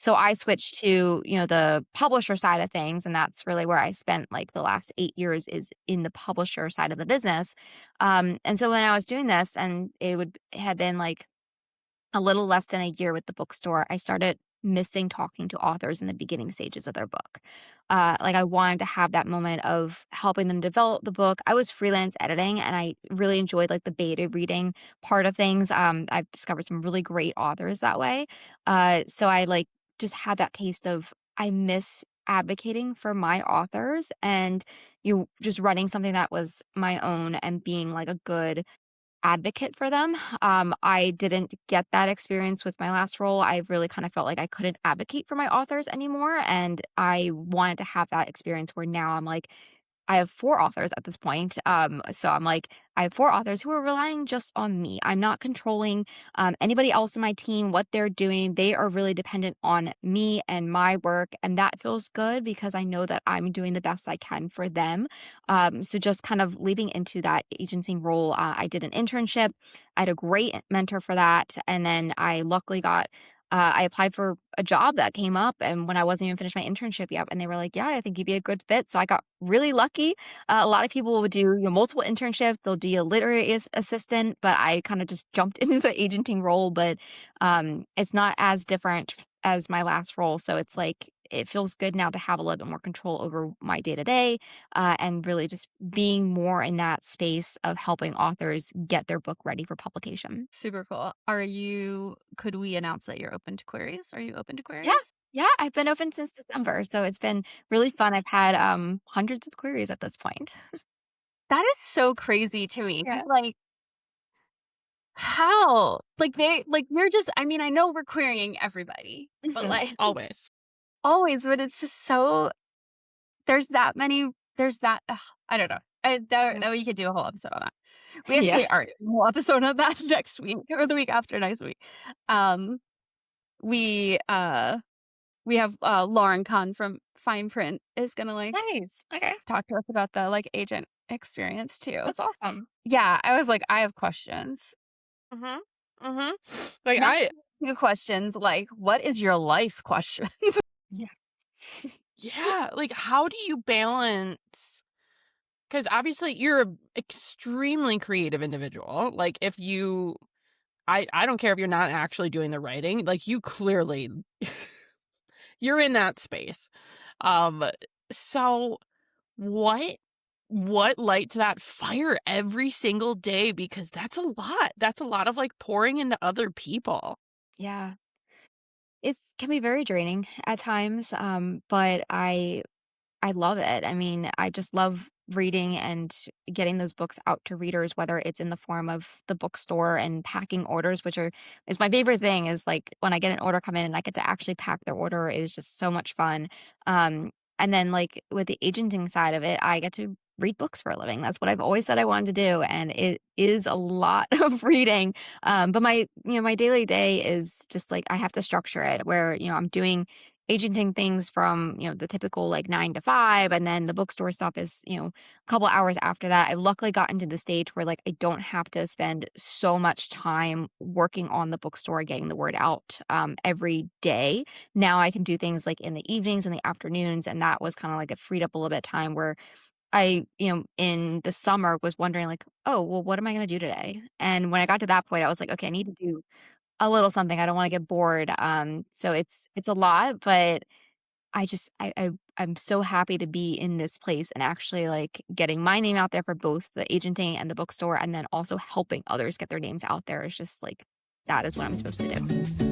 So I switched to, the publisher side of things, and that's really where I spent like the last 8 years is in the publisher side of the business. And so when I was doing this, and it had been like a little less than a year with the bookstore, I started missing talking to authors in the beginning stages of their book. Like I wanted to have that moment of helping them develop the book. I was freelance editing and I really enjoyed like the beta reading part of things. I've discovered some really great authors that way. So I like just had that taste of I miss advocating for my authors and you just running something that was my own and being like a good advocate for them. I didn't get that experience with my last role. I really kind of felt like I couldn't advocate for my authors anymore. And I wanted to have that experience where now I'm like, I have 4 authors at this point. So I'm like, I have 4 authors who are relying just on me. I'm not controlling anybody else in my team, what they're doing. They are really dependent on me and my work. And that feels good because I know that I'm doing the best I can for them. So just kind of leading into that agency role, I did an internship. I had a great mentor for that. And then I luckily I applied for a job that came up and when I wasn't even finished my internship yet, and they were like, "Yeah, I think you'd be a good fit." So I got really lucky. A lot of people would do, multiple internships. They'll do a literary assistant, but I kind of just jumped into the agenting role. But it's not as different as my last role. So it's like it feels good now to have a little bit more control over my day to day, and really just being more in that space of helping authors get their book ready for publication. Super cool. Could we announce that you're open to queries? Are you open to Yeah. queries? Yeah, I've been open since December, so it's been really fun. I've had, hundreds of queries at this point. That is so crazy to me. 'Cause, Yeah. like, how? You're just, I mean, I know we're querying everybody, but Mhm. like Always. always, but it's just so there's that many, there's that, ugh, I don't know. Yeah. We could do a whole episode on that. We Yeah. actually are doing a whole episode on that next week or the week after next week. Um, we, uh, we have, Lauren Kahn from Fine Print is gonna, like, Nice. Okay. talk to us about the, like, agent experience too. That's awesome. Yeah, I was like, "I have questions." Mhm. Mhm. Like, Not few questions, like, "What is your life?" questions. Yeah. yeah, like, how do you balance? Because obviously you're a extremely creative individual. Like, if you I don't care if you're not actually doing the writing, like, you clearly you're in that space. Um, so what lights that fire every single day? Because that's a lot. That's a lot of, like, pouring into other people. Yeah. It can be very draining at times, but I love it. I mean, I just love reading and getting those books out to readers, whether it's in the form of the bookstore and packing orders, which is my favorite thing is like when I get an order come in and I get to actually pack their order is just so much fun. And then like with the agenting side of it, I get to read books for a living. That's what I've always said I wanted to do. And it is a lot of reading. But my daily day is just like I have to structure it where, I'm doing agenting things from, the typical like 9 to 5. And then the bookstore stuff is, a couple hours after that. I've luckily gotten to the stage where like I don't have to spend so much time working on the bookstore, getting the word out every day. Now I can do things like in the evenings and the afternoons. And that was kind of like it freed up a little bit of time where in the summer was wondering like, oh, well, what am I going to do today? And when I got to that point, I was like, okay, I need to do a little something. I don't wanna get bored, so it's a lot, but I just I'm so happy to be in this place and actually, like, getting my name out there for both the agenting and the bookstore, and then also helping others get their names out there. It's just, like, that is what I'm supposed to do.